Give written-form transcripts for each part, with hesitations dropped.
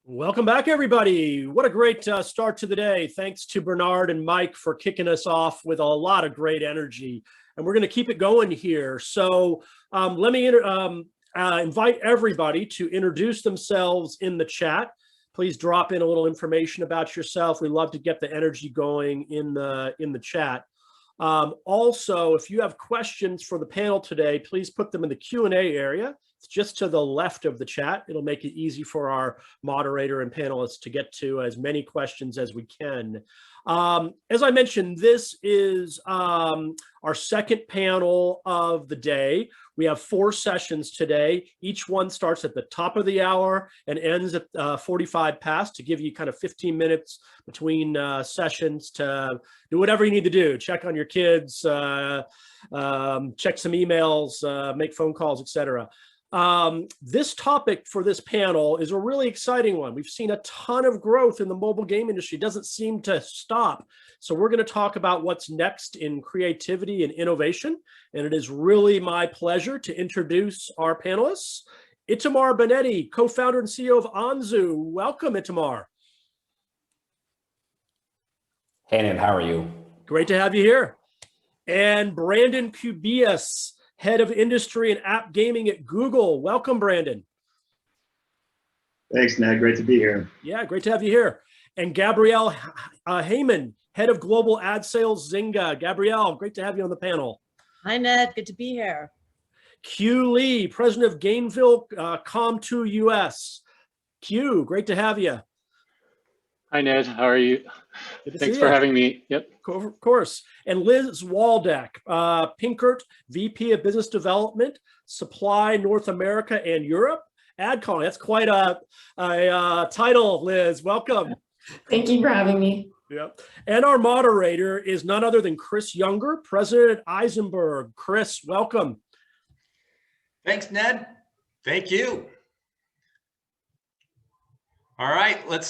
Welcome back, everybody. What a great start to the day. Thanks to Bernard and Mike for kicking us off with a lot of great energy. And we're going to keep it going here. So let me invite everybody to introduce themselves in the chat. Please drop in a little information about yourself. We love to get the energy going in the chat. Also, if you have questions for the panel today, please put them in the Q&A area. It's just to the left of the chat. It'll make it easy for our moderator and panelists to get to as many questions as we can. As I mentioned, this is our second panel of the day. We have 4 sessions today. Each one starts at the top of the hour and ends at 45 past to give you kind of 15 minutes between sessions to do whatever you need to do. Check on your kids, check some emails, make phone calls, etc. This topic for this panel is a really exciting one. We've seen a ton of growth in the mobile game industry. It doesn't seem to stop. So we're going to talk about what's next in creativity and innovation. And it is really my pleasure to introduce our panelists. Itamar Benedy, co-founder and CEO of Anzu. Welcome, Itamar. Hey, Ned, how are you? Great to have you here. And Brandon Cubillas, Head of Industry and App Gaming at Google. Welcome, Brandon. Thanks, Ned. Great to be here. Yeah, great to have you here. And Gabrielle Heyman, Head of Global Ad Sales, Zynga. Gabrielle, great to have you on the panel. Hi, Ned. Good to be here. Q Lee, President of GAMEVIL Com2 US. Q, great to have you. Hi, Ned. How are you? Thanks for having me. Yep. Of course. And Liz Waldeck, Pinckert, VP of Business Development, Supply North America and Europe. AdColony. That's quite a title, Liz. Welcome. Thank you for having me. Yep. And our moderator is none other than Chris Younger, President at Eisenberg. Chris, welcome. Thanks, Ned. Thank you. All right, I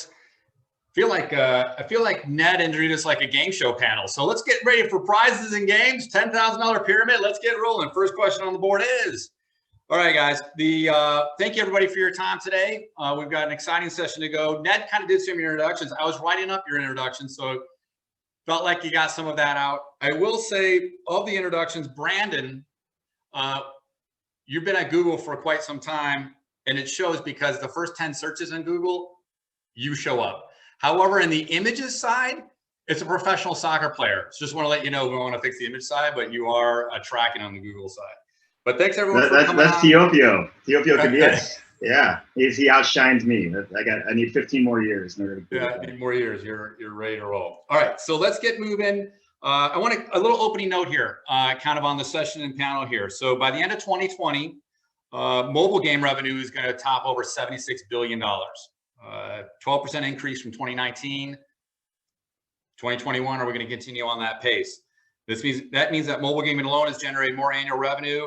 feel like Ned introduced us like a game show panel. So let's get ready for prizes and games. $10,000 pyramid. Let's get rolling. First question on the board is, all right, guys. Thank you everybody for your time today. We've got an exciting session to go. Ned kind of did some of your introductions. I was writing up your introduction, so felt like you got some of that out. I will say of the introductions, Brandon, you've been at Google for quite some time, and it shows because the first 10 searches in Google, you show up. However, in the images side, it's a professional soccer player. So just want to let you know, we want to fix the image side, but you are tracking on the Google side. But thanks everyone for coming That's Teofio Cubillas. Yeah, he outshines me. I need 15 more years in order to. Yeah, I need more years. You're ready to roll. All right, so let's get moving. I want a little opening note here, kind of on the session and panel here. So by the end of 2020, mobile game revenue is going to top over $76 billion. 12% increase from 2019. 2021, are we going to continue on that pace? That means that mobile gaming alone is generating more annual revenue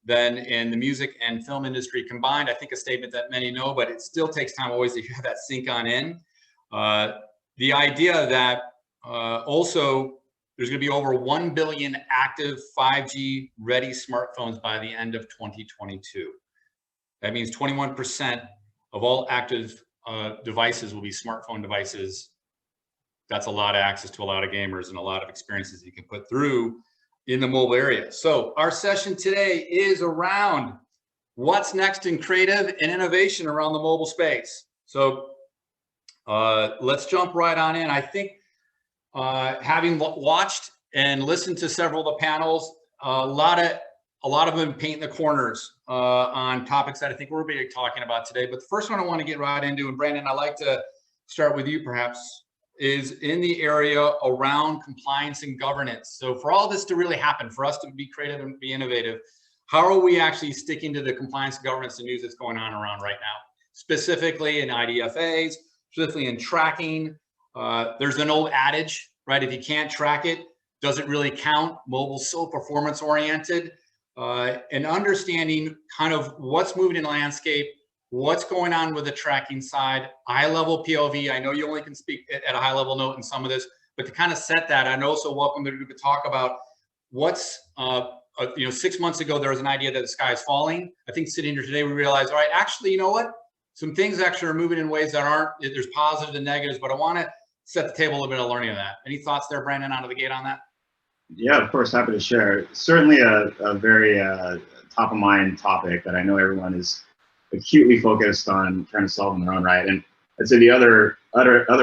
than in the music and film industry combined. I think a statement that many know, but it still takes time always to have that sink on in. The idea that also there's going to be over 1 billion active 5G ready smartphones by the end of 2022. That means 21% of all active devices will be smartphone devices. That's a lot of access to a lot of gamers and a lot of experiences you can put through in the mobile area. So our session today is around what's next in creative and innovation around the mobile space. So let's jump right on in. I think having watched and listened to several of the panels, a lot of them paint the corners on topics that I think we're going to be talking about today. But the first one I want to get right into, and Brandon, I'd like to start with you perhaps, is in the area around compliance and governance. So for all this to really happen, for us to be creative and be innovative, how are we actually sticking to the compliance and governance and news that's going on around right now? Specifically in IDFAs, specifically in tracking. There's an old adage, right? If you can't track it, does it really count? Mobile's so performance oriented. And understanding kind of what's moving in the landscape, what's going on with the tracking side, high level POV. I know you only can speak at a high level note in some of this, but to kind of set that, and also welcome to talk about what's, 6 months ago, there was an idea that the sky is falling. I think sitting here today, we realized, all right, actually, you know what? some things actually are moving in ways that aren't, there's positives and negatives, but I want to set the table a little bit of learning of that. Any thoughts there, Brandon, out of the gate on that? Yeah, of course, happy to share. Certainly a very top of mind topic that I know everyone is acutely focused on trying to solve in their own right. And I'd say the other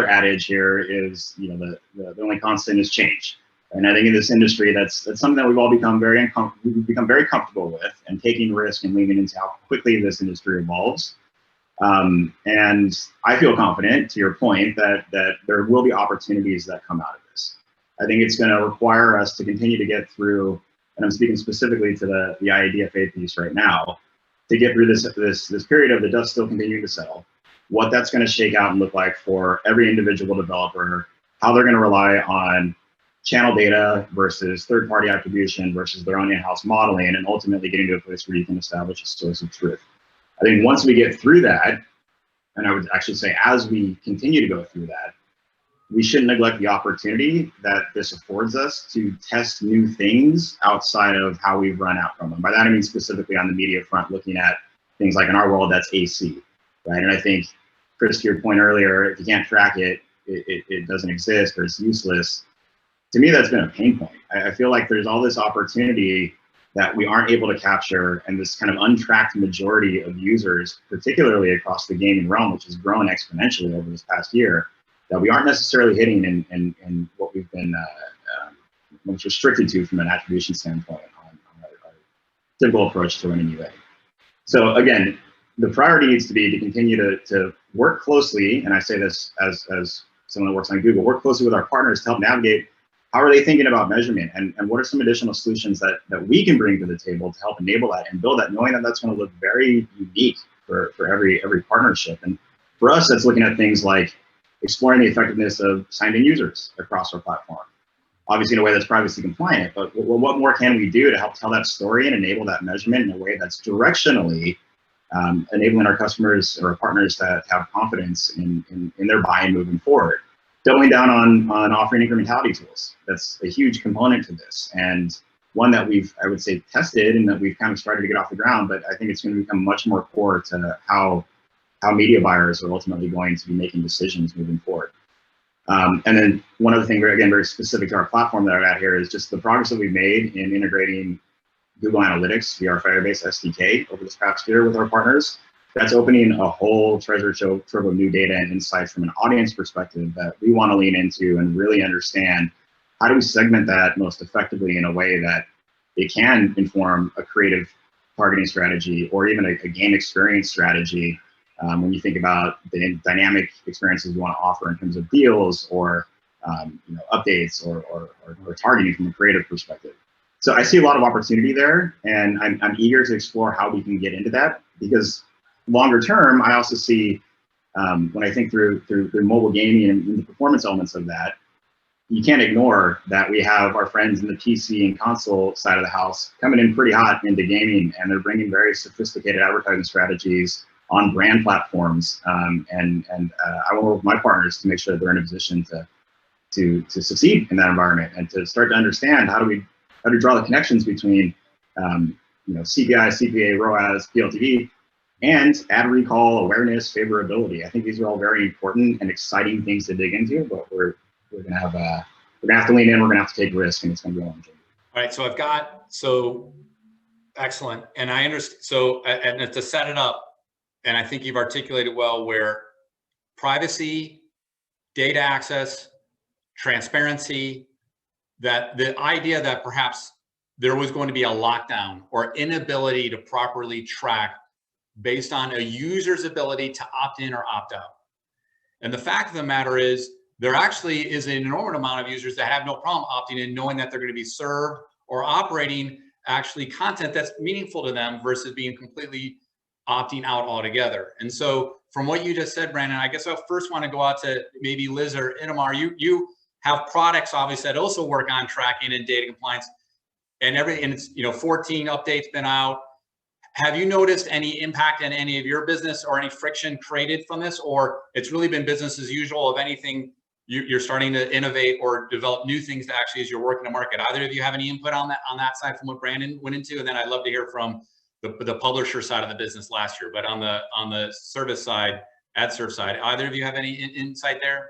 adage here is, you know, the only constant is change. And I think in this industry, that's something that we've all become very comfortable with, and taking risk and leaning into how quickly this industry evolves. And I feel confident, to your point, that there will be opportunities that come out of this. I think it's going to require us to continue to get through, and I'm speaking specifically to the IADFA piece right now, to get through this period of the dust still continuing to settle, what that's going to shake out and look like for every individual developer, how they're going to rely on channel data versus third-party attribution versus their own in-house modeling, and ultimately getting to a place where you can establish a source of truth. I think once we get through that, and I would actually say as we continue to go through that, we shouldn't neglect the opportunity that this affords us to test new things outside of how we've run out from them. By that I mean specifically on the media front, looking at things like in our world, that's AC, right? And I think, Chris, to your point earlier, if you can't track it, it doesn't exist or it's useless. To me, that's been a pain point. I feel like there's all this opportunity that we aren't able to capture, and this kind of untracked majority of users, particularly across the gaming realm, which has grown exponentially over this past year, that we aren't necessarily hitting in what we've been most restricted to from an attribution standpoint on our typical approach to running UA. So again, the priority needs to be to continue to work closely, and I say this as someone that works on Google, work closely with our partners to help navigate how are they thinking about measurement, and what are some additional solutions that we can bring to the table to help enable that and build that, knowing that that's going to look very unique for every partnership. And for us, that's looking at things like exploring the effectiveness of signed-in users across our platform, obviously in a way that's privacy compliant, but what more can we do to help tell that story and enable that measurement in a way that's directionally enabling our customers or our partners to have confidence in their buy-in moving forward. Doubling down on offering incrementality tools. That's a huge component to this, and one that we've, I would say, tested and that we've kind of started to get off the ground, but I think it's going to become much more core to how media buyers are ultimately going to be making decisions moving forward. And then one other thing, again, very specific to our platform that I've got here is just the progress that we've made in integrating Google Analytics via our Firebase SDK over this past year with our partners. That's opening a whole treasure trove of new data and insights from an audience perspective that we want to lean into and really understand how do we segment that most effectively in a way that it can inform a creative targeting strategy or even a game experience strategy when you think about the dynamic experiences you want to offer in terms of deals or updates or targeting from a creative perspective. So I see a lot of opportunity there, and I'm eager to explore how we can get into that, because longer term, I also see when I think through mobile gaming and the performance elements of that, you can't ignore that we have our friends in the PC and console side of the house coming in pretty hot into gaming, and they're bringing very sophisticated advertising strategies on brand platforms. I want to work with my partners to make sure that they're in a position to succeed in that environment and to start to understand how do we draw the connections between CPI, CPA, ROAS, PLTV, and ad recall, awareness, favorability. I think these are all very important and exciting things to dig into, but we're gonna have to lean in. We're gonna have to take risk, and it's gonna be a long journey. All right, so excellent, and I understand. So and to set it up, and I think you've articulated well where privacy, data access, transparency, that the idea that perhaps there was going to be a lockdown or inability to properly track based on a user's ability to opt in or opt out. And the fact of the matter is, there actually is an enormous amount of users that have no problem opting in, knowing that they're going to be served or operating actually content that's meaningful to them versus being completely opting out altogether. And so from what you just said, Brandon, I guess I first want to go out to maybe Liz or Itamar. You have products obviously that also work on tracking and data compliance and everything. And it's 14 updates been out. Have you noticed any impact in any of your business or any friction created from this, or it's really been business as usual? Of anything you're starting to innovate or develop new things to actually as you're working to market? Either of you have any input on that side from what Brandon went into? And then I'd love to hear from the publisher side of the business last year, but on the service side, ad serve side, either of you have any insight there?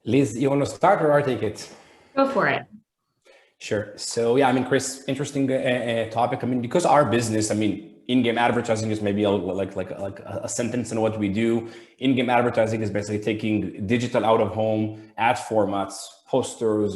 Liz, you want to start or I take it? Go for it. Sure. So yeah, I mean, Chris, interesting topic. I mean, because our business, I mean, in-game advertising is maybe like a sentence in what we do. In-game advertising is basically taking digital out-of-home ad formats, posters,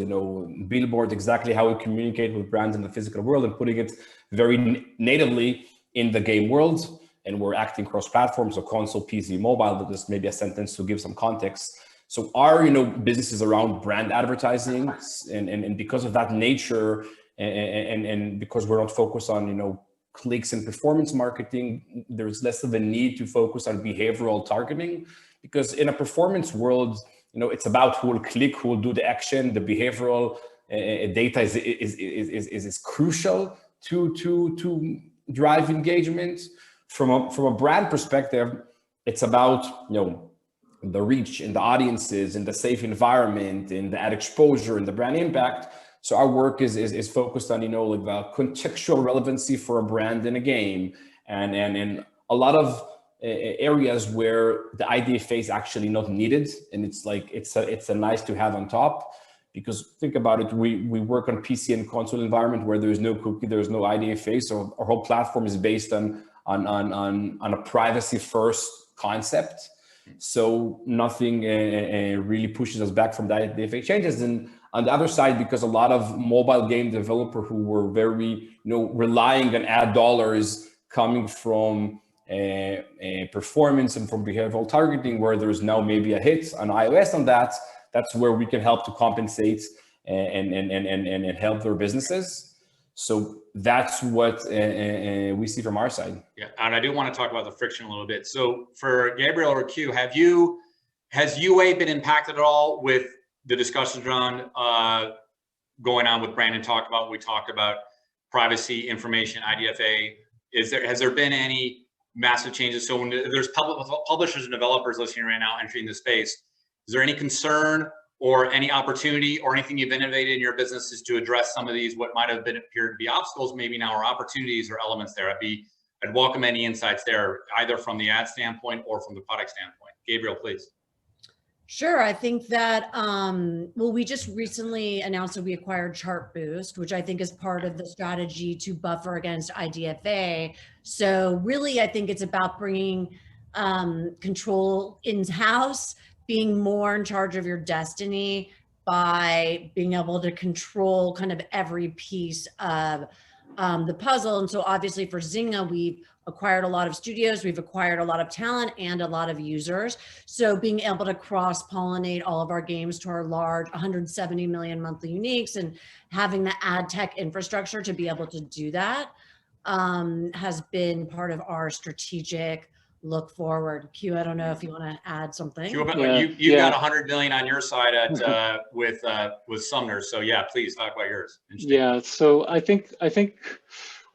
billboards, exactly how we communicate with brands in the physical world, and putting it very natively in the game world. And we're acting cross-platform, so console, PC, mobile. But just maybe a sentence to give some context. So our business is around brand advertising, and because of that nature, and because we're not focused on clicks and performance marketing, there's less of a need to focus on behavioral targeting, because in a performance world, it's about who will click, who will do the action. The behavioral data is crucial to drive engagement. From a brand perspective, it's about the reach and the audiences and the safe environment and the ad exposure and the brand impact. So our work is focused on, like the contextual relevancy for a brand in a game, and a lot of areas where the IDFA is actually not needed. And it's like, it's a nice to have on top, because think about it, we work on PC and console environment where there's no cookie, there's no IDFA. So our whole platform is based on a privacy first concept. So nothing really pushes us back from that IDFA changes. And on the other side, because a lot of mobile game developer who were very, relying on ad dollars coming from performance and from behavioral targeting, where there's now maybe a hit on iOS on that, that's where we can help to compensate and help their businesses. So that's what we see from our side. Yeah, and I do want to talk about the friction a little bit. So for Gabrielle or Q, has UA been impacted at all with the discussions around going on with Brandon we talked about privacy, information, IDFA. Has there been any massive changes? So when there's publishers and developers listening right now entering the space, is there any concern or any opportunity or anything you've innovated in your businesses to address some of these, what might have been appeared to be obstacles, maybe now are opportunities or elements there? I'd welcome any insights there, either from the ad standpoint or from the product standpoint. Gabrielle, please. Sure. I think that, well, we just recently announced that we acquired Chartboost, which I think is part of the strategy to buffer against IDFA. So really, I think it's about bringing control in-house, being more in charge of your destiny by being able to control kind of every piece of the puzzle. And so obviously for Zynga, we've acquired a lot of studios, we've acquired a lot of talent and a lot of users. So being able to cross-pollinate all of our games to our large 170 million monthly uniques and having the ad tech infrastructure to be able to do that has been part of our strategic look forward. Q, I don't know if you want to add something. Q, you got 100 million on your side at with Sumner. So yeah, please talk about yours. Yeah, so I think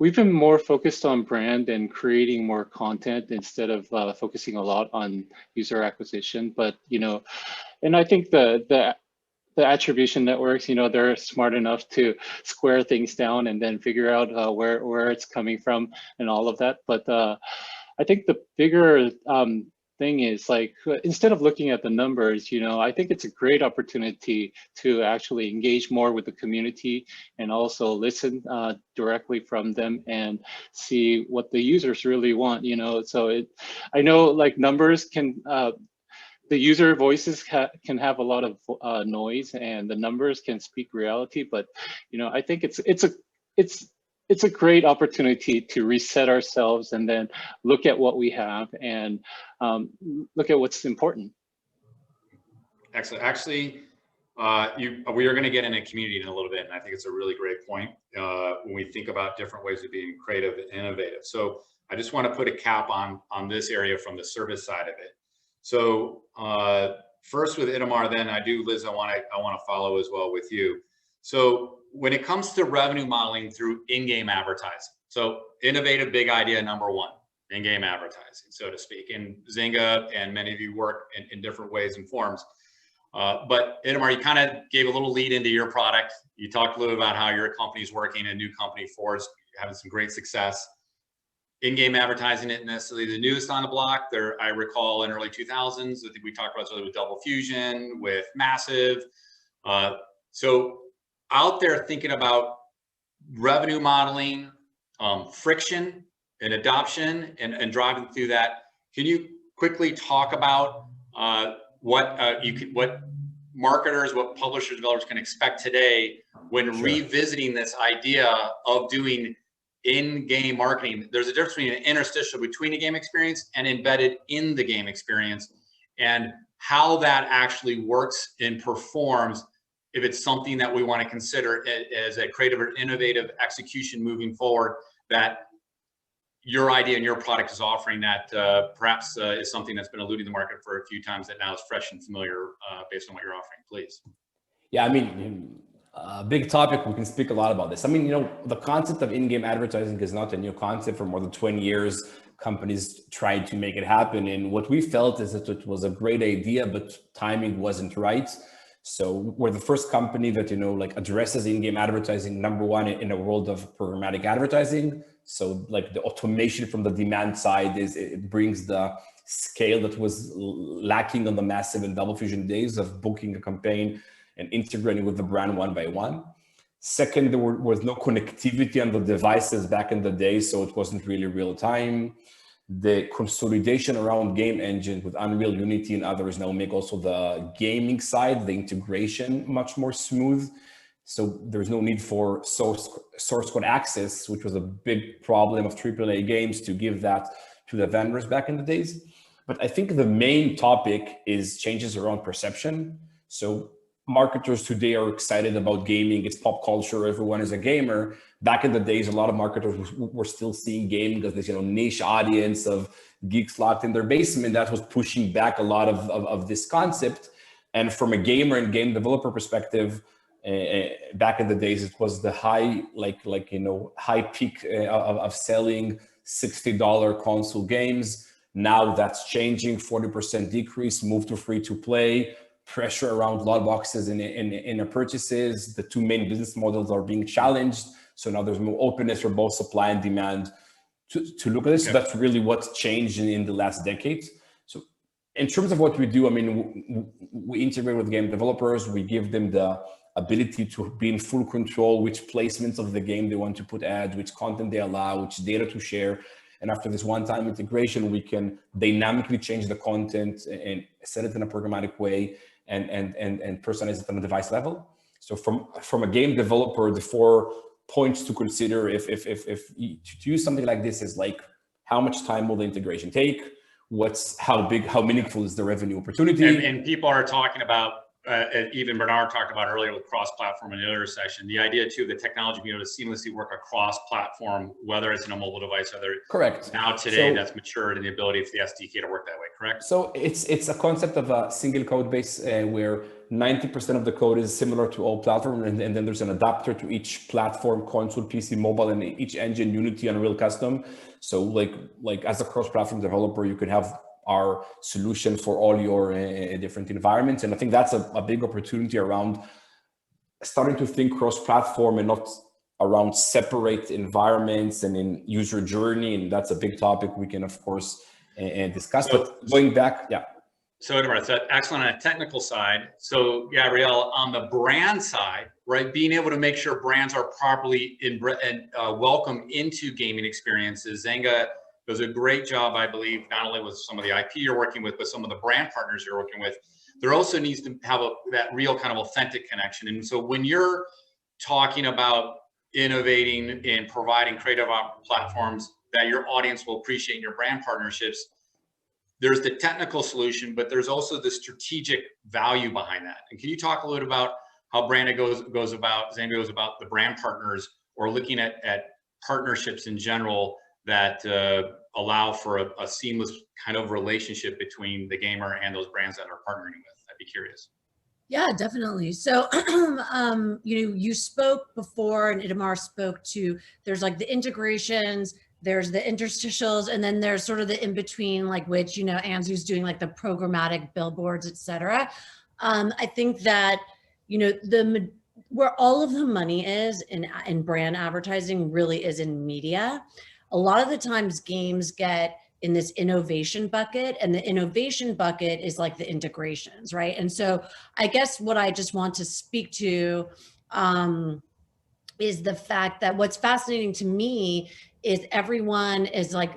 we've been more focused on brand and creating more content instead of focusing a lot on user acquisition. But and I think the attribution networks, they're smart enough to square things down and then figure out where it's coming from and all of that. But I think the bigger thing is, like, instead of looking at the numbers, I think it's a great opportunity to actually engage more with the community and also listen directly from them and see what the users really want. So I know, like, numbers can, the user voices can have a lot of noise, and the numbers can speak reality. But I think it's a great opportunity to reset ourselves and then look at what we have and look at what's important. Excellent. Actually, we are going to get into community in a little bit, and I think it's a really great point when we think about different ways of being creative and innovative. So I just want to put a cap on this area from the service side of it. So first with Itamar, then Liz, I want to follow as well with you. So when it comes to revenue modeling through in-game advertising, so innovative big idea number one, in-game advertising, so to speak. And Zynga and many of you work in different ways and forms. But Itamar, you kind of gave a little lead into your product. You talked a little about how your company's working, a new company, Forge, having some great success. In-game advertising isn't necessarily the newest on the block. There, I recall in early 2000s, I think we talked about something with Double Fusion, with Massive. So out there thinking about revenue modeling, friction and adoption, and driving through that. Can you quickly talk about what marketers, what publishers, developers can expect today when revisiting this idea of doing in-game marketing? There's a difference between an interstitial between a game experience and embedded in the game experience, and how that actually works and performs, if it's something that we want to consider as a creative or innovative execution moving forward, that your idea and your product is offering, that perhaps is something that's been eluding the market for a few times, that now is fresh and familiar based on what you're offering, please. Yeah, I mean, a big topic, we can speak a lot about this. I mean, you know, the concept of in-game advertising is not a new concept. For more than 20 years, companies tried to make it happen. And what we felt is that it was a great idea, but timing wasn't right. So we're the first company that, you know, like addresses in-game advertising, number one, in a world of programmatic advertising. So like the automation from the demand side it brings the scale that was lacking on the Massive and Double Fusion days of booking a campaign and integrating with the brand one by one. Second, there was no connectivity on the devices back in the day, so it wasn't really real time. The consolidation around game engine with Unreal, Unity, and others now make also the gaming side, the integration, much more smooth. So there's no need for source code access, which was a big problem of AAA games, to give that to the vendors back in the days. But I think the main topic is changes around perception. So marketers today are excited about gaming. It's pop culture. Everyone is a gamer. Back in the days, a lot of marketers were still seeing gaming as this, you know, niche audience of geeks locked in their basement. That was pushing back a lot of this concept. And from a gamer and game developer perspective, back in the days, it was the high, high peak of selling $60 console games. Now that's changing, 40% decrease, move to free to play, pressure around lot boxes in purchases. The two main business models are being challenged. So now there's more openness for both supply and demand to look at this. So that's really what's changed in the last decade. So in terms of what we do, I mean, we integrate with game developers. We give them the ability to be in full control, which placements of the game they want to put ads, which content they allow, which data to share. And after this one-time integration, we can dynamically change the content and set it in a programmatic way and personalize it on a device level. So from a game developer, the 4 points to consider if to use something like this is like, how much time will the integration take? How meaningful is the revenue opportunity? And people are talking about, even Bernard talked about earlier with cross-platform in the other session, the idea too, the technology being able to seamlessly work across platform, whether it's in a mobile device, whether correct. Now today, that's matured in the ability for the SDK to work that way, correct? So it's a concept of a single code base where 90% of the code is similar to all platforms, and then there's an adapter to each platform, console, PC, mobile, and each engine, Unity, Unreal, custom. So like as a cross-platform developer, you can have our solution for all your different environments. And I think that's a big opportunity around starting to think cross-platform and not around separate environments and in user journey. And that's a big topic we can, of course, discuss. But going back, yeah. So Itamar, that's excellent on a technical side. So Gabrielle, on the brand side, right, being able to make sure brands are properly welcome into gaming experiences. Zynga does a great job, I believe, not only with some of the IP you're working with, but some of the brand partners you're working with. There also needs to have that real kind of authentic connection. And so when you're talking about innovating and providing creative platforms that your audience will appreciate in your brand partnerships, there's the technical solution, but there's also the strategic value behind that. And can you talk a little bit about how Zynga goes about the brand partners, or looking at partnerships in general that allow for a seamless kind of relationship between the gamer and those brands that are partnering with? I'd be curious. Yeah, definitely. So, you spoke before, and Itamar spoke to, there's like the integrations, there's the interstitials, and then there's sort of the in-between, like which, Anzu's doing like the programmatic billboards, et cetera. I think that, where all of the money is in brand advertising really is in media. A lot of the times games get in this innovation bucket, and the innovation bucket is like the integrations, right? And so I guess what I just want to speak to is the fact that what's fascinating to me is everyone is like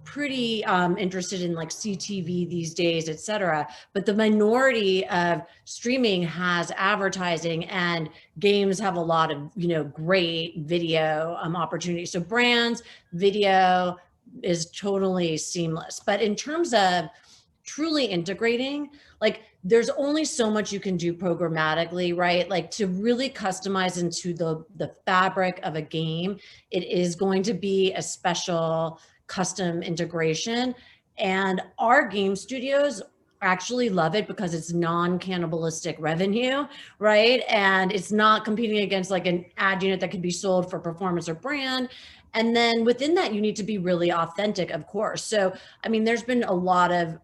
pretty interested in like CTV these days, et cetera. But the minority of streaming has advertising, and games have a lot of, great video opportunities. So brands, video is totally seamless. But in terms of truly integrating, like there's only so much you can do programmatically, right? Like to really customize into the fabric of a game, it is going to be a special custom integration. And our game studios actually love it because it's non-cannibalistic revenue, right? And it's not competing against like an ad unit that could be sold for performance or brand. And then within that, you need to be really authentic, of course. So, I mean, there's been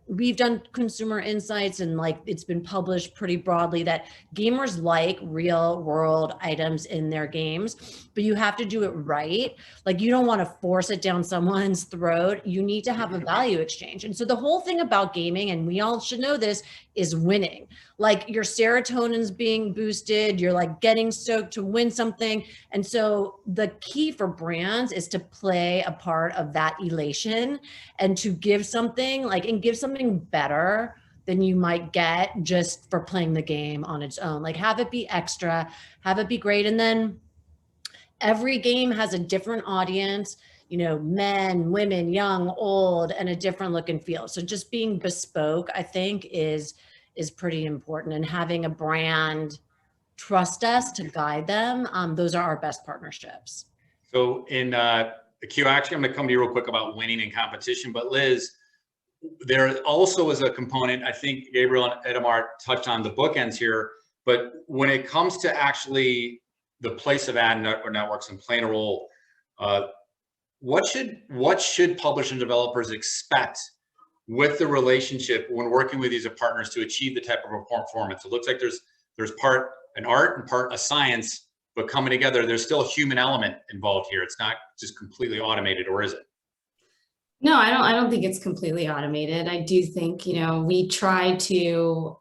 we've done consumer insights, and like it's been published pretty broadly that gamers like real world items in their games, but you have to do it right. Like you don't want to force it down someone's throat. You need to have a value exchange. And so the whole thing about gaming, and we all should know this, is winning. Like your serotonin's being boosted, you're like getting stoked to win something. And so the key for brands is to play a part of that elation and to give something better than you might get just for playing the game on its own. Like have it be extra, have it be great. And then every game has a different audience, men, women, young, old, and a different look and feel. So just being bespoke, I think, is pretty important, and having a brand trust us to guide them. Those are our best partnerships. So in the Q, actually, I'm going to come to you real quick about winning in competition. But Liz, there also is a component, I think Gabrielle and Itamar touched on the bookends here, but when it comes to actually the place of ad networks and playing a role, what should publishers and developers expect with the relationship when working with these partners to achieve the type of performance? It looks like there's part an art and part a science, but coming together, there's still a human element involved here. It's not just completely automated, or is it? No, I don't think it's completely automated. I do think, we try to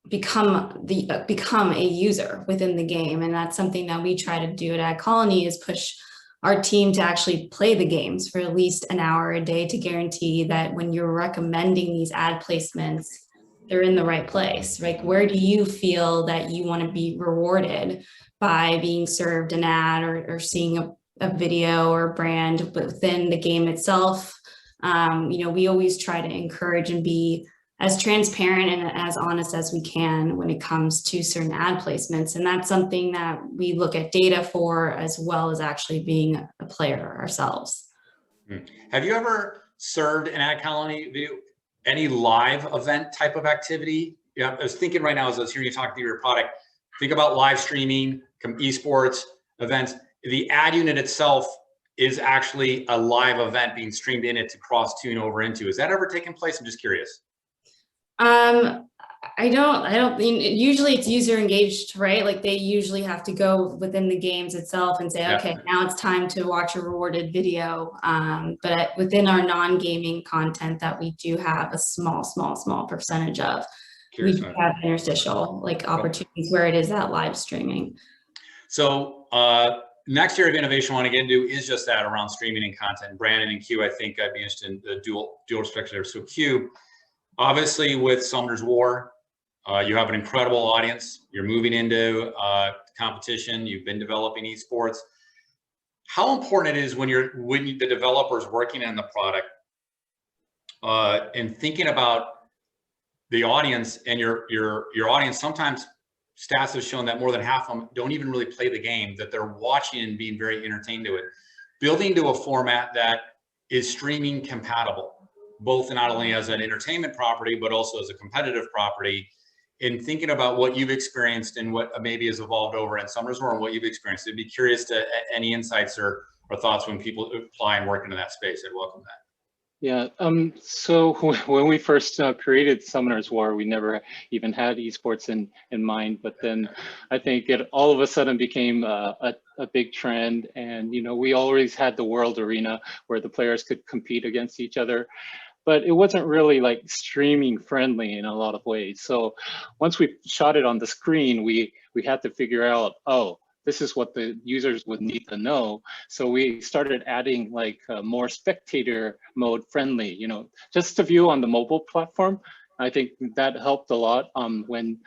become a user within the game. And that's something that we try to do at AdColony, is push our team to actually play the games for at least an hour a day to guarantee that when you're recommending these ad placements, they're in the right place. Like, where do you feel that you want to be rewarded by being served an ad or seeing a video or a brand within the game itself? We always try to encourage and be as transparent and as honest as we can when it comes to certain ad placements. And that's something that we look at data for, as well as actually being a player ourselves. Have you ever served an AdColony video, any live event type of activity? Yeah, I was thinking right now as I was hearing you talk through your product, think about live streaming, esports events. The ad unit itself is actually a live event being streamed in it to cross tune over into. Has that ever taken place? I'm just curious. I don't think, usually it's user engaged, right? Like they usually have to go within the games itself and say, okay, now it's time to watch a rewarded video. But within our non-gaming content that we do have a small percentage of, we do have interstitial opportunities where it is that live streaming. So next area of innovation I want to get into is just that around streaming and content. Brandon and Q, I think I'd be interested in the dual perspective there. So Q, obviously with Summoner's War, you have an incredible audience. You're moving into competition. You've been developing esports. How important it is when the developer's working on the product and thinking about the audience and your audience. Sometimes stats have shown that more than half of them don't even really play the game, that they're watching and being very entertained to it. Building to a format that is streaming compatible, both not only as an entertainment property, but also as a competitive property. In thinking about what you've experienced and what maybe has evolved over in Summoner's War and what you've experienced, I'd be curious to any insights or thoughts when people apply and work into that space. I'd welcome that. Yeah, so when we first created Summoners War, we never even had esports in mind, but then I think it all of a sudden became a big trend, and we always had the World Arena where the players could compete against each other, but it wasn't really like streaming friendly in a lot of ways. So once we shot it on the screen, we had to figure out, oh, this is what the users would need to know. So we started adding like more spectator mode friendly, just to view on the mobile platform. I think that helped a lot when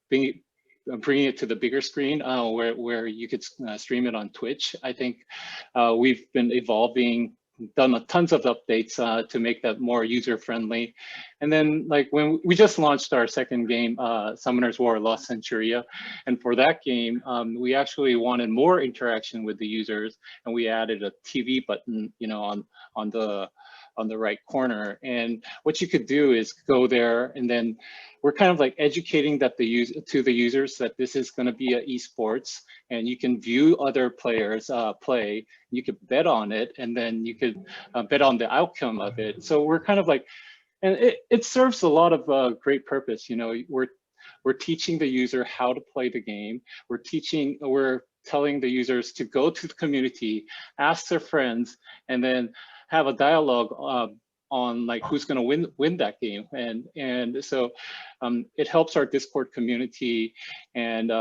bringing it to the bigger screen where you could stream it on Twitch. I think we've been evolving, done tons of updates to make that more user friendly. And then like when we just launched our second game, Summoners War Lost Centuria, and for that game, we actually wanted more interaction with the users, and we added a TV button, on the right corner. And what you could do is go there, and then we're kind of like educating to the users that this is going to be an esports, and you can view other players play. You could bet on it, and then you could bet on the outcome of it. So we're kind of like, and it serves a lot of great purpose. We're teaching the user how to play the game. We're telling the users to go to the community, ask their friends, and then have a dialogue on like who's going to win that game, and so it helps our Discord community, and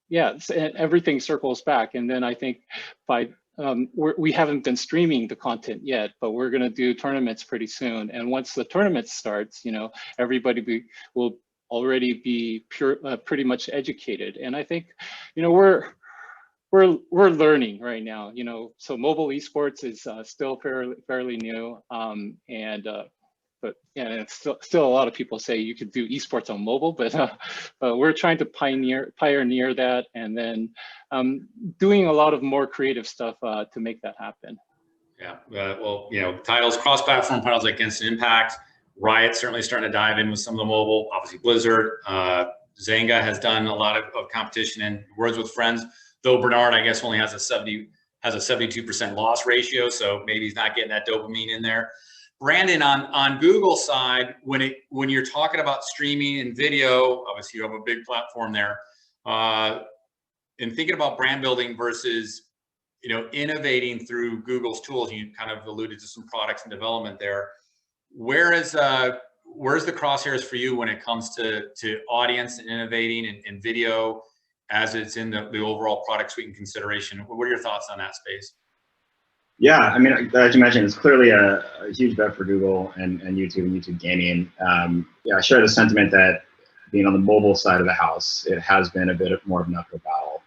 yeah, and everything circles back. And then I think by we haven't been streaming the content yet, but we're going to do tournaments pretty soon. And once the tournament starts, everybody will already be pretty much educated. And I think, we're learning right now, so mobile esports is still fairly new, but yeah, it's still a lot of people say you could do esports on mobile, but we're trying to pioneer that, and then doing a lot of more creative stuff to make that happen. Yeah, well, titles, cross-platform titles like Genshin Impact, Riot certainly starting to dive in with some of the mobile. Obviously, Blizzard, Zynga has done a lot of competition in Words with Friends. Though Bernard, I guess, only has a 72% loss ratio, so maybe he's not getting that dopamine in there. Brandon, on Google's side, when you're talking about streaming and video, obviously you have a big platform there, and thinking about brand building versus innovating through Google's tools. You kind of alluded to some products and development there. Where's the crosshairs for you when it comes to audience and innovating and video, as it's in the overall product suite and consideration? What are your thoughts on that space? Yeah, I mean, as you mentioned, it's clearly a huge bet for Google and YouTube and YouTube gaming. Yeah, I share the sentiment that being on the mobile side of the house, it has been a bit more of an uphill battle.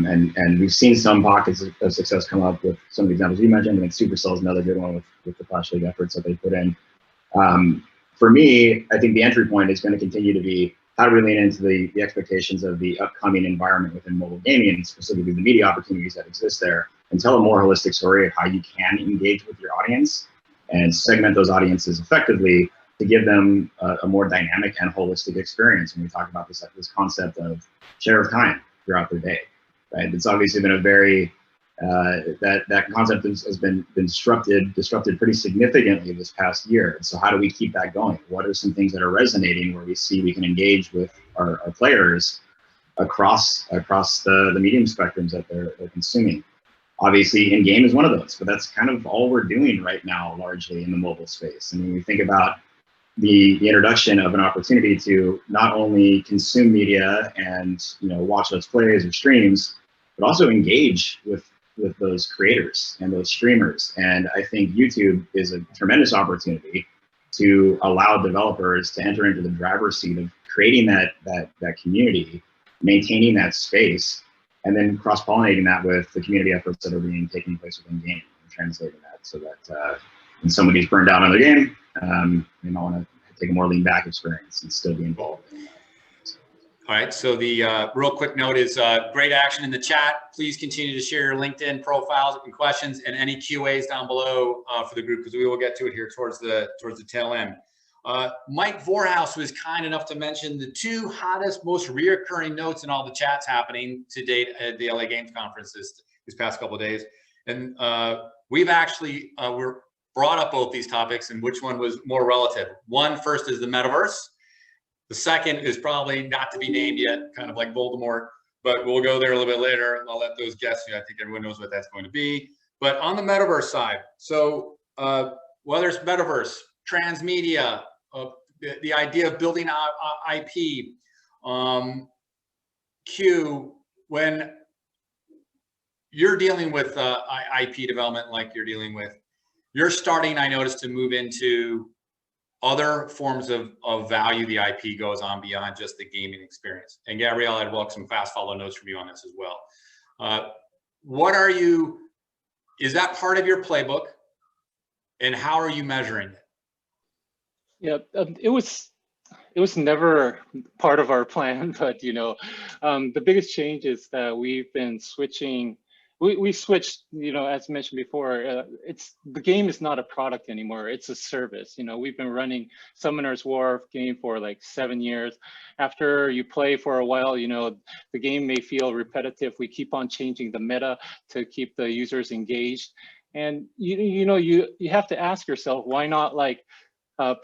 And we've seen some pockets of success come up with some of the examples you mentioned. I think Supercell is another good one with the Flash League efforts that they put in. For me, I think the entry point is going to continue to be how do we lean into the expectations of the upcoming environment within mobile gaming, and specifically the media opportunities that exist there, and tell a more holistic story of how you can engage with your audience and segment those audiences effectively to give them a more dynamic and holistic experience. When we talk about this concept of share of time throughout their day, right? It's obviously been a very that concept has been disrupted pretty significantly this past year. So how do we keep that going? What are some things that are resonating where we see we can engage with our players across the medium spectrums that they're consuming? Obviously, in-game is one of those, but that's kind of all we're doing right now, largely in the mobile space. And when we think about the introduction of an opportunity to not only consume media and watch Let's Plays or streams, but also engage with those creators and those streamers. And I think YouTube is a tremendous opportunity to allow developers to enter into the driver's seat of creating that community, maintaining that space, and then cross-pollinating that with the community efforts that are taking place within game, and translating that so that when somebody's burned out on their game, they might want to take a more lean back experience and still be involved. All right, so the real quick note is great action in the chat. Please continue to share your LinkedIn profiles and questions and any QAs down below for the group, because we will get to it here towards the tail end. Mike Vorhaus was kind enough to mention the two hottest, most reoccurring notes in all the chats happening to date at the LA Games conference this past couple of days. And we've actually, for brought up both these topics and which one was more relative. One first is the metaverse. The second is probably not to be named yet, kind of like Voldemort, but we'll go there a little bit later. I'll let those guess. I think everyone knows what that's going to be. But on the metaverse side, so whether it's metaverse, transmedia, the idea of building IP, Q, when you're dealing with IP development like you're dealing with, you're starting, I noticed, to move into other forms of value. The IP goes on beyond just the gaming experience. And Gabrielle, I'd welcome some fast follow notes from you on this as well. Is that part of your playbook? And how are you measuring it? Yeah, it was never part of our plan, but the biggest change is that we've been switching. We switched, as mentioned before, the game is not a product anymore. It's a service. We've been running Summoner's War game for like 7 years. After you play for a while, the game may feel repetitive. We keep on changing the meta to keep the users engaged. And you have to ask yourself, why not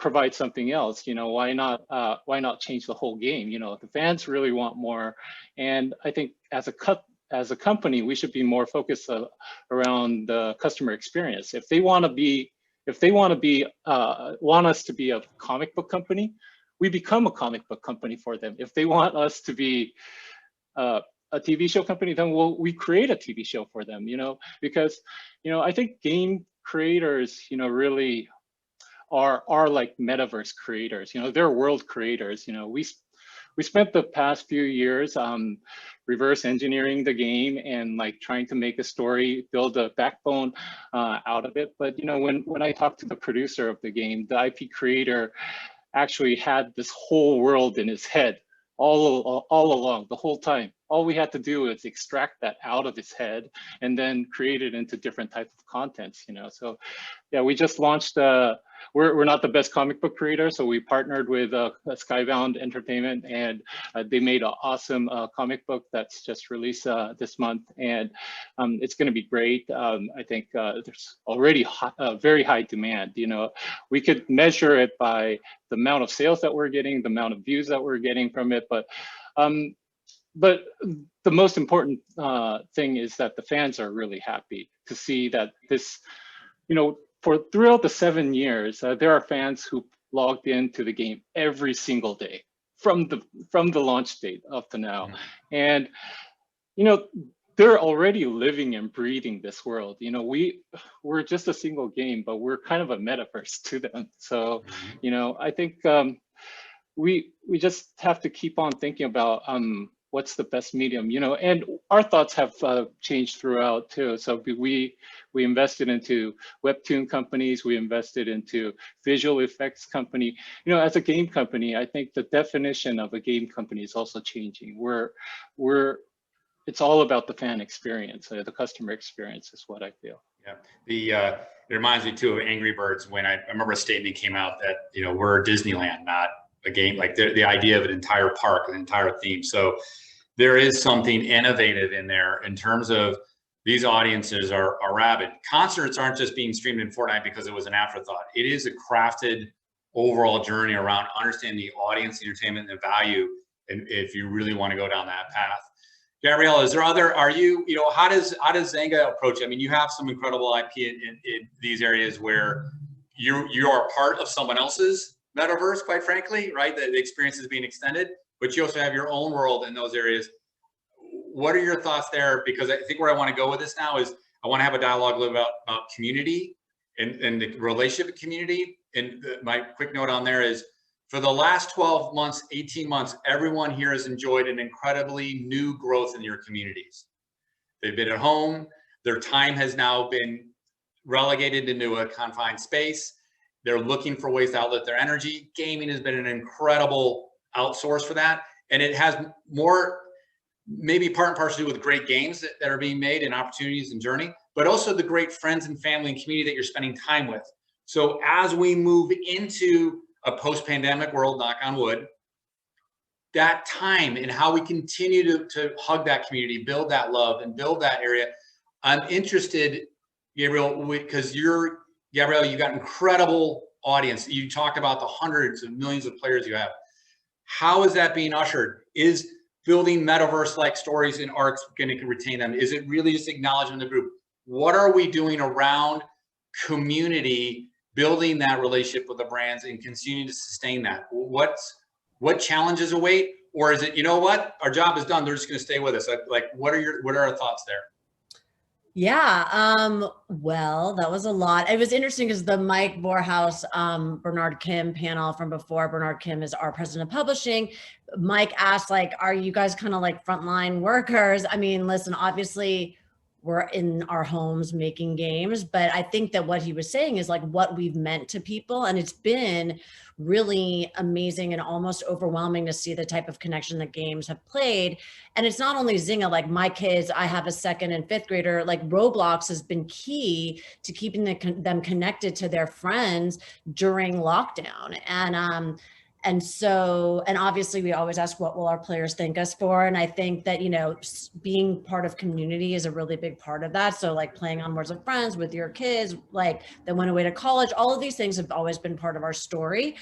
provide something else? Why not change the whole game? The fans really want more. And I think as a company, we should be more focused around the customer experience. If they want us to be a comic book company, we become a comic book company for them. If they want us to be a TV show company, then we create a TV show for them. Because I think game creators, really are like metaverse creators. They're world creators. We spent the past few years reverse engineering the game and trying to make a story, build a backbone out of it. But when I talked to the producer of the game, the IP creator actually had this whole world in his head all along, the whole time. All we had to do is extract that out of his head and then create it into different types of contents, So yeah, we just launched, we're not the best comic book creator, so we partnered with Skybound Entertainment, and they made an awesome comic book that's just released this month, and it's going to be great. I think there's already very high demand. We could measure it by the amount of sales that we're getting, the amount of views that we're getting from it, but the most important thing is that the fans are really happy to see that this, throughout the 7 years, there are fans who logged into the game every single day from the launch date up to now. And, they're already living and breathing this world. We're just a single game, but we're kind of a metaverse to them. So, I think we just have to keep on thinking about what's the best medium, and our thoughts have changed throughout too. So we invested into webtoon companies, we invested into visual effects company. As a game company, I think the definition of a game company is also changing. It's all about the fan experience, the customer experience is what I feel. Yeah, it reminds me too of Angry Birds when I remember a statement came out that we're Disneyland, not a game, like the idea of an entire park, an entire theme. So there is something innovative in there in terms of these audiences are rabid. Concerts aren't just being streamed in Fortnite because it was an afterthought. It is a crafted overall journey around understanding the audience, the entertainment, and the value, and if you really want to go down that path. Gabrielle, how does Zynga approach it? I mean, you have some incredible IP in these areas where you are part of someone else's metaverse, quite frankly, right? The experience is being extended, but you also have your own world in those areas. What are your thoughts there? Because I think where I want to go with this now is I want to have a dialogue a little about community and the relationship with community. And my quick note on there is, for the last 12 months, 18 months, everyone here has enjoyed an incredibly new growth in your communities. They've been at home. Their time has now been relegated into a confined space. They're looking for ways to outlet their energy. Gaming has been an incredible outsource for that. And it has more, maybe part and parcel to do with great games that are being made and opportunities and journey, but also the great friends and family and community that you're spending time with. So as we move into a post-pandemic world, knock on wood, that time and how we continue to hug that community, build that love and build that area. I'm interested, Gabrielle, because you're Gabrielle, you got incredible audience. You talked about the hundreds of millions of players you have. How is that being ushered? Is building metaverse-like stories and arcs going to retain them? Is it really just acknowledging the group? What are we doing around community, building that relationship with the brands and continuing to sustain that? What challenges await? Or is it, you know what, our job is done, they're just going to stay with us? Like, what are our thoughts there? Yeah, well, that was a lot. It was interesting because the Mike Morehouse, Bernard Kim panel from before, Bernard Kim is our president of publishing. Mike asked, like, are you guys kind of like frontline workers? I mean, listen, obviously we're in our homes making games, but I think that what he was saying is like what we've meant to people. And it's been really amazing and almost overwhelming to see the type of connection that games have played. And it's not only Zynga, like my kids, I have a 2nd and 5th grader, like Roblox has been key to keeping them connected to their friends during lockdown. And so, and obviously we always ask, what will our players thank us for? And I think that, you know, being part of community is a really big part of that. So like playing on Words with Friends with your kids, like that went away to college, all of these things have always been part of our story.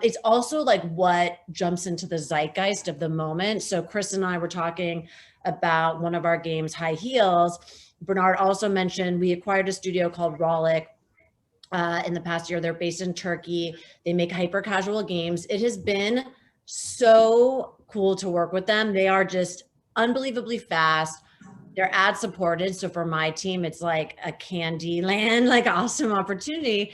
It's also like what jumps into the zeitgeist of the moment. So Chris and I were talking about one of our games, High Heels. Bernard also mentioned we acquired a studio called Waldeck in the past year. They're based in Turkey. They make hyper casual games. It has been so cool to work with them. They are just unbelievably fast. They're ad supported. So for my team, it's like a candy land, like awesome opportunity.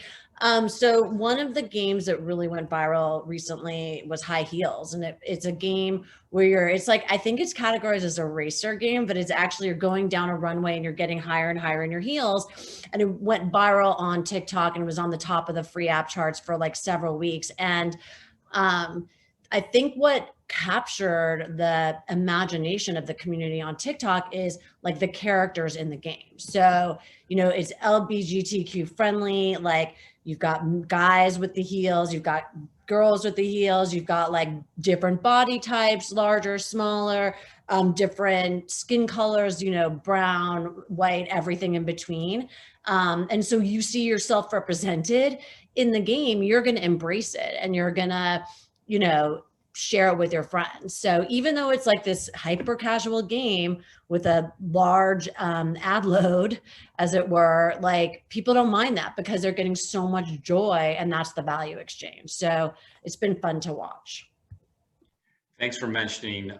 So one of the games that really went viral recently was High Heels. And it's a game where it's like, I think it's categorized as a racer game, but it's actually you're going down a runway and you're getting higher and higher in your heels. And it went viral on TikTok and it was on the top of the free app charts for like several weeks. And I think what captured the imagination of the community on TikTok is like the characters in the game. So, you know, it's LGBTQ friendly, like you've got guys with the heels, you've got girls with the heels, you've got like different body types, larger, smaller, different skin colors, you know, brown, white, everything in between. And so you see yourself represented in the game, you're going to embrace it and you're going to, you know, share it with your friends. So even though it's like this hyper casual game with a large ad load, as it were, like people don't mind that because they're getting so much joy and that's the value exchange. So it's been fun to watch. Thanks for mentioning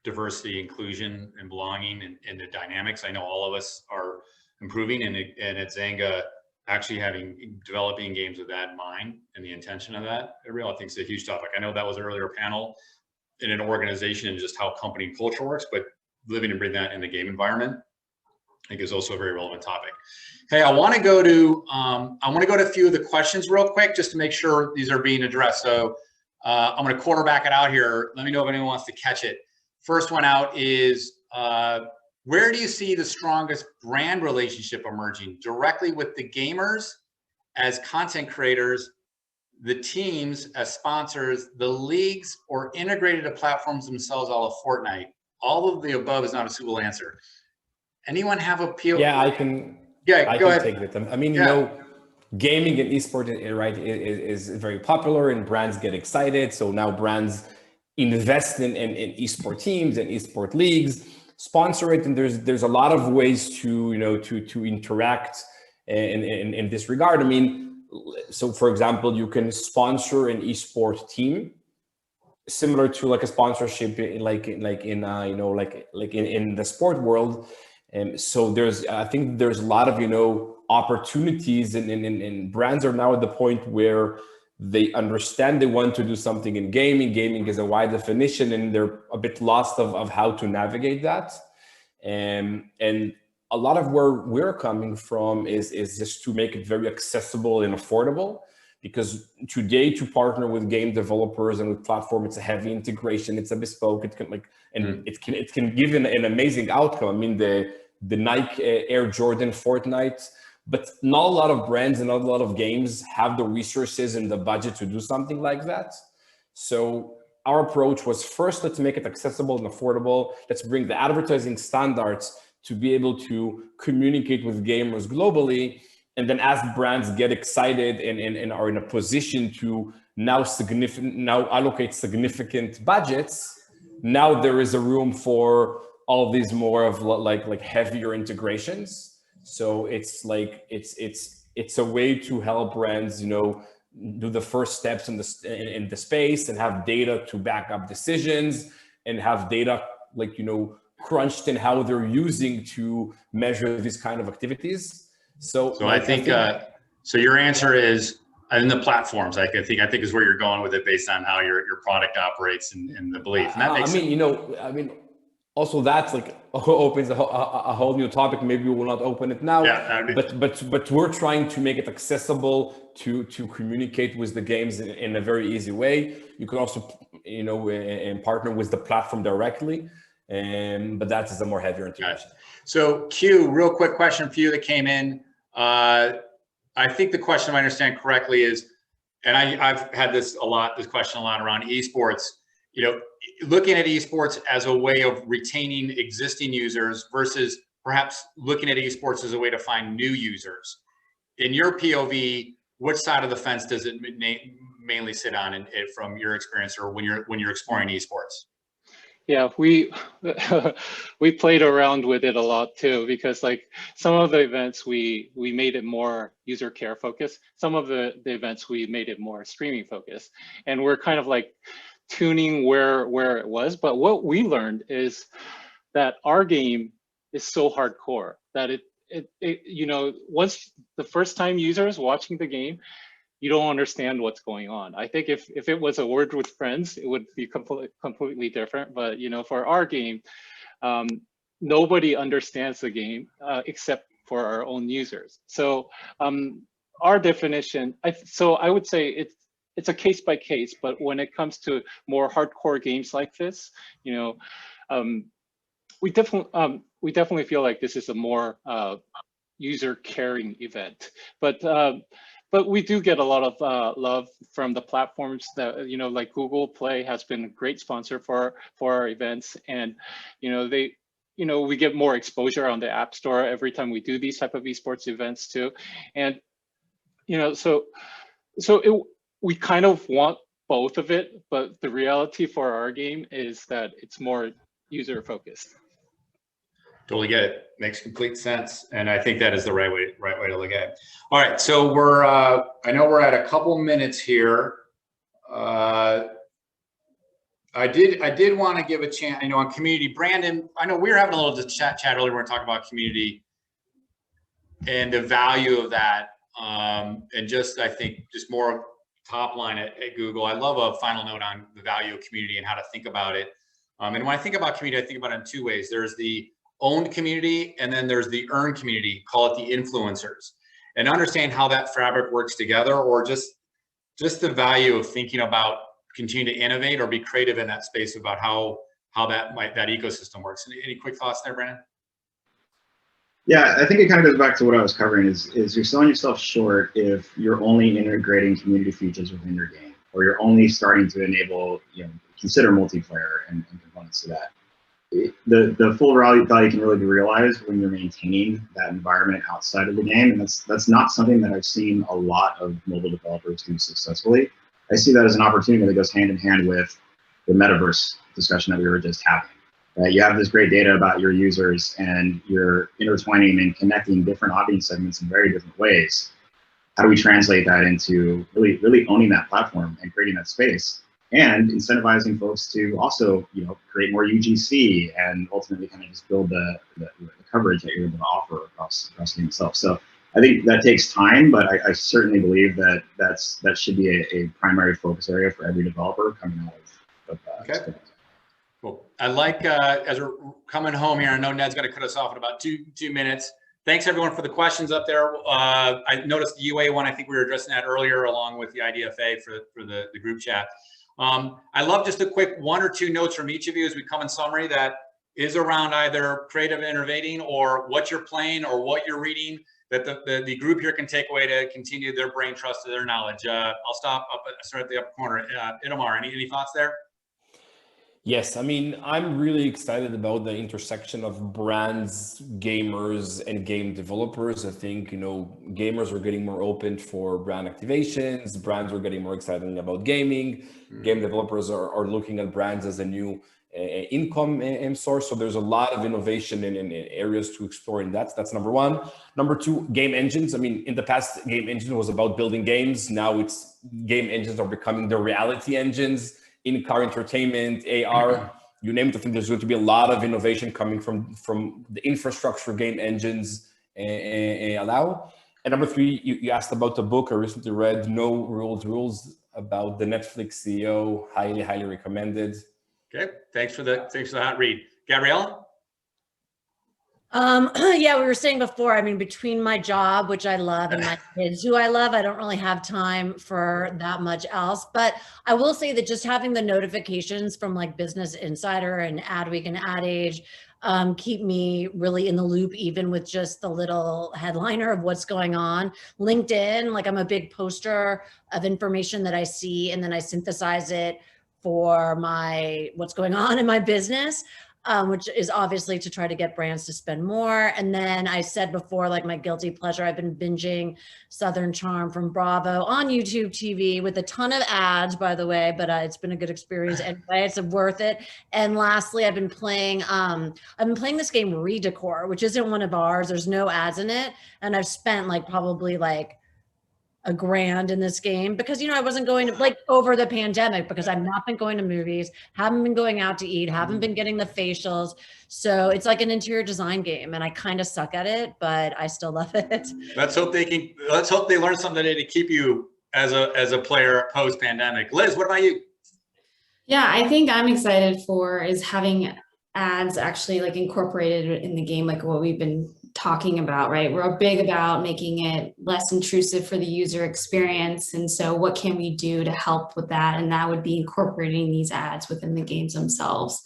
diversity, inclusion, and belonging and the dynamics. I know all of us are improving and at Zynga, actually developing games with that in mind and the intention of that. I really think it's a huge topic. I know that was an earlier panel in an organization and just how company and culture works, but living and breathing that in the game environment, I think is also a very relevant topic. Okay, I want to go to a few of the questions real quick just to make sure these are being addressed. So I'm going to quarterback it out here. Let me know if anyone wants to catch it. First one out is, where do you see the strongest brand relationship emerging? Directly with the gamers as content creators, the teams as sponsors, the leagues, or integrated to platforms themselves, all of Fortnite? All of the above is not a suitable answer. Anyone have a PO? Yeah, I can. Yeah, I go can ahead. take it. I mean, you know, gaming and esports, right, is very popular, and brands get excited. So now brands invest in esport teams and esport leagues, sponsor it, and there's a lot of ways to, you know, to interact in this regard. I mean, so for example, you can sponsor an esport team, similar to like a sponsorship in the sport world. And so I think there's a lot of, you know, opportunities, and brands are now at the point where they understand they want to do something in gaming. Gaming is a wide definition, and they're a bit lost of how to navigate that. And a lot of where we're coming from is just to make it very accessible and affordable. Because today, to partner with game developers and with platform, it's a heavy integration, it's a bespoke, it can it can give an amazing outcome. I mean, the Nike Air Jordan Fortnite, but not a lot of brands and not a lot of games have the resources and the budget to do something like that. So our approach was, first, let's make it accessible and affordable. Let's bring the advertising standards to be able to communicate with gamers globally. And then as brands get excited and are in a position to now allocate significant budgets, now there is a room for all these more of like heavier integrations. So it's like it's a way to help brands, you know, do the first steps in the space and have data to back up decisions and have data like, you know, crunched in how they're using to measure these kind of activities. So I think so your answer is in the platforms. I think is where you're going with it based on how your product operates and the belief. And that makes sense. Also that's like opens a whole new topic. Maybe we will not open it now. Yeah, but we're trying to make it accessible to communicate with the games in a very easy way. You can also, you know, and partner with the platform directly. But that is a more heavier integration. So Q, real quick question for you that came in. I think the question, if I understand correctly, is, and I've had this question a lot around esports, you know, looking at esports as a way of retaining existing users versus perhaps looking at esports as a way to find new users. In your POV, which side of the fence does it mainly sit on from your experience or when you're exploring esports? Yeah, we played around with it a lot too, because like some of the events we made it more user care focused. Some of the events we made it more streaming focused, and we're kind of like tuning where it was. But what we learned is that our game is so hardcore that it you know, once the first time users watching the game, you don't understand what's going on. I think if it was a word with friends, it would be completely different. But you know, for our game, nobody understands the game except for our own users. So our definition, I would say it's a case by case. But when it comes to more hardcore games like this, you know, we definitely feel like this is a more user caring event. But we do get a lot of love from the platforms that, you know, like Google Play has been a great sponsor for our events. And, you know, we get more exposure on the App Store every time we do these type of esports events too. And, you know, we kind of want both of it, but the reality for our game is that it's more user focused. Totally get it. Makes complete sense, and I think that is the right way to look at it. All right, so we're I know we're at a couple minutes here. I did want to give a chance, you know, on community. Brandon, I know we were having a little chat earlier. We were talking about community and the value of that, and just I think just more top line at Google. I love a final note on the value of community and how to think about it. And when I think about community, I think about it in two ways. There's the owned community, and then there's the earned community, call it the influencers, and understand how that fabric works together, or just the value of thinking about continue to innovate or be creative in that space about how that ecosystem works. Any quick thoughts there, Brandon? Yeah, I think it kind of goes back to what I was covering is you're selling yourself short if you're only integrating community features within your game, or you're only starting to enable, you know, consider multiplayer and components to that. The full value can really be realized when you're maintaining that environment outside of the game, and that's not something that I've seen a lot of mobile developers do successfully. I see that as an opportunity that goes hand in hand with the metaverse discussion that we were just having. Right? You have this great data about your users, and you're intertwining and connecting different audience segments in very different ways. How do we translate that into really owning that platform and creating that space? And incentivizing folks to also, you know, create more UGC and ultimately kind of just build the coverage that you're able to offer across the game itself. So I think that takes time, but I certainly believe that that should be a primary focus area for every developer coming out of okay. Cool. I like as we're coming home here. I know Ned's going to cut us off in about two minutes. Thanks everyone for the questions up there. I noticed the UA one. I think we were addressing that earlier, along with the IDFA for the group chat. I love just a quick one or two notes from each of you as we come in summary that is around either creative innovating or what you're playing or what you're reading that the group here can take away to continue their brain trust to their start at the upper corner. Itamar, any thoughts there? Yes, I mean, I'm really excited about the intersection of brands, gamers, and game developers. I think, gamers are getting more open for brand activations, brands are getting more excited about gaming, game developers are looking at brands as a new income source. So there's a lot of innovation in areas to explore in that. That's number one. Number two, game engines. I mean, in the past, game engine was about building games. Now it's game engines are becoming the reality engines. In-car entertainment, AR, you name it. I think there's going to be a lot of innovation coming from the infrastructure game engines allow. And number three, you asked about the book. I recently read No Rules about the Netflix CEO. Highly recommended. Okay, thanks for the hot read. Gabrielle? Yeah, we were saying before, I mean, between my job, which I love, and my kids who I love, I don't really have time for that much else. But I will say that just having the notifications from like Business Insider and Adweek and Ad Age keep me really in the loop, even with just the little headliner of what's going on. LinkedIn, like I'm a big poster of information that I see, and then I synthesize it for what's going on in my business. Which is obviously to try to get brands to spend more. And then I said before, like my guilty pleasure, I've been binging Southern Charm from Bravo on YouTube TV with a ton of ads, by the way, but it's been a good experience anyway. It's worth it. And lastly, I've been playing this game Redecor, which isn't one of ours. There's no ads in it. And I've spent probably $1,000 in this game because, I wasn't going to over the pandemic because I've not been going to movies, haven't been going out to eat, haven't been getting the facials. So it's like an interior design game and I kind of suck at it, but I still love it. Let's hope they learn something today to keep you as a player post pandemic. Liz, what about you? Yeah, I think I'm excited for is having ads actually incorporated in the game, like what we've been talking about, right? We're big about making it less intrusive for the user experience. And so what can we do to help with that? And that would be incorporating these ads within the games themselves.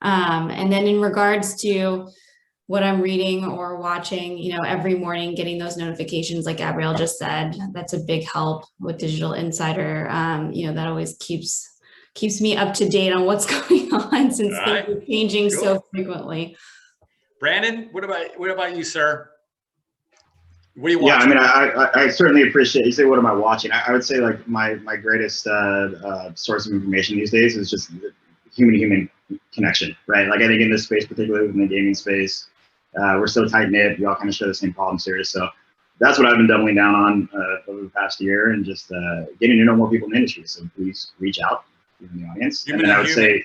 And then in regards to what I'm reading or watching, every morning, getting those notifications, like Gabrielle just said, that's a big help with Digital Insider. That always keeps me up to date on what's going on since things are changing so frequently. Brandon, what about you, sir? What are you watching? Yeah, I mean, I certainly appreciate you say, what am I watching? I would say my greatest source of information these days is just human-to-human connection, right? I think in this space, particularly within the gaming space, we're so tight-knit, we all kind of share the same problems here. So that's what I've been doubling down on over the past year and just getting to know more people in the industry. So please reach out in the audience. And then I would say,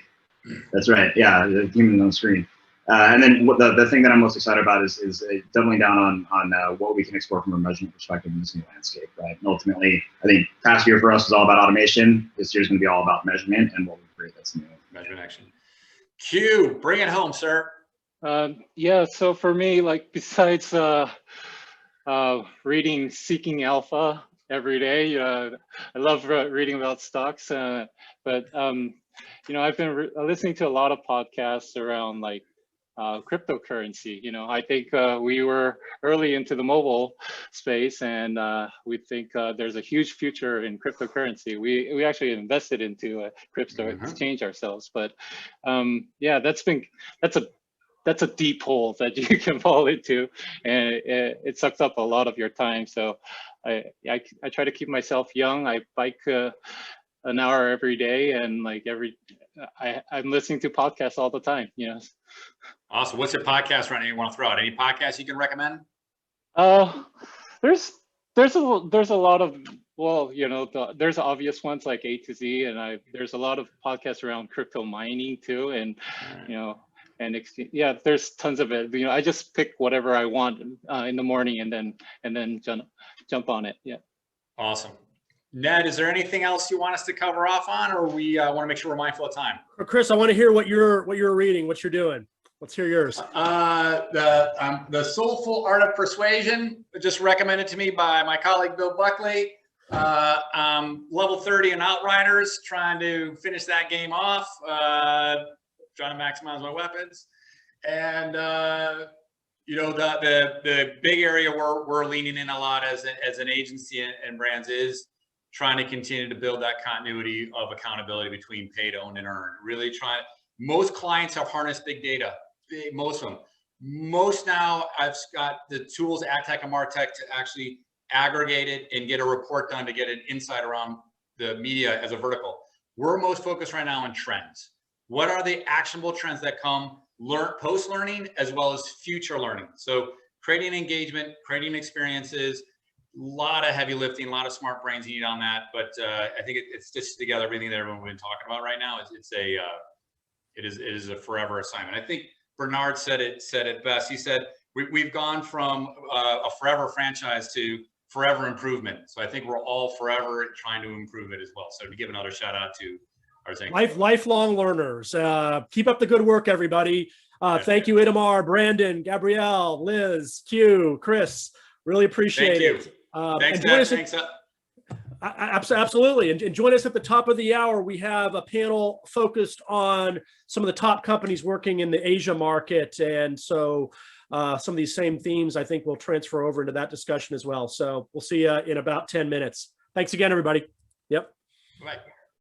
that's right, yeah, the human on the screen. And then the thing that I'm most excited about is doubling down on what we can explore from a measurement perspective in this new landscape, right? And ultimately, I think past year for us was all about automation. This year is going to be all about measurement and what we create that's new. Measurement action. Q, bring it home, sir. Yeah, so for me, besides reading Seeking Alpha every day, I love reading about stocks, but I've been listening to a lot of podcasts around cryptocurrency. I think we were early into the mobile space, and we think there's a huge future in cryptocurrency. We actually invested into a crypto exchange ourselves, but yeah, that's a deep hole that you can fall into, and it sucks up a lot of your time. So I try to keep myself young. I bike an hour every day, and I'm listening to podcasts all the time. Awesome. What's your podcast right now you want to throw out? Any podcasts you can recommend? There's a lot of, there's obvious ones like A to Z, and there's a lot of podcasts around crypto mining too, and yeah, there's tons of it. I just pick whatever I want in the morning, and then jump on it. Yeah. Awesome. Ned, is there anything else you want us to cover off on, or we want to make sure we're mindful of time? Chris, I want to hear what you're reading, what you're doing. Let's hear yours. The Soulful Art of Persuasion, just recommended to me by my colleague Bill Buckley. Level 30 in Outriders, trying to finish that game off, trying to maximize my weapons, and the big area we're leaning in a lot as an agency and brands is trying to continue to build that continuity of accountability between paid, owned, and earned. Really trying. Most clients have harnessed big data, most of them. Most now I've got the tools, AdTech and MarTech, to actually aggregate it and get a report done to get an insight around the media as a vertical. We're most focused right now on trends. What are the actionable trends that come post-learning as well as future learning? So creating engagement, creating experiences, a lot of heavy lifting, a lot of smart brains you need on that. But I think it stitches together everything that everyone's been talking about right now. It is a forever assignment. I think Bernard said it best. He said we've gone from a forever franchise to forever improvement. So I think we're all forever trying to improve it as well. So to give another shout out to our Zynga. Lifelong learners. Keep up the good work, everybody. Thank you, Itamar, Brandon, Gabrielle, Liz, Q, Chris. Really appreciate it. Thanks. Absolutely. And join us at the top of the hour. We have a panel focused on some of the top companies working in the Asia market. And so some of these same themes, I think, will transfer over into that discussion as well. So we'll see you in about 10 minutes. Thanks again, everybody. Yep. Bye.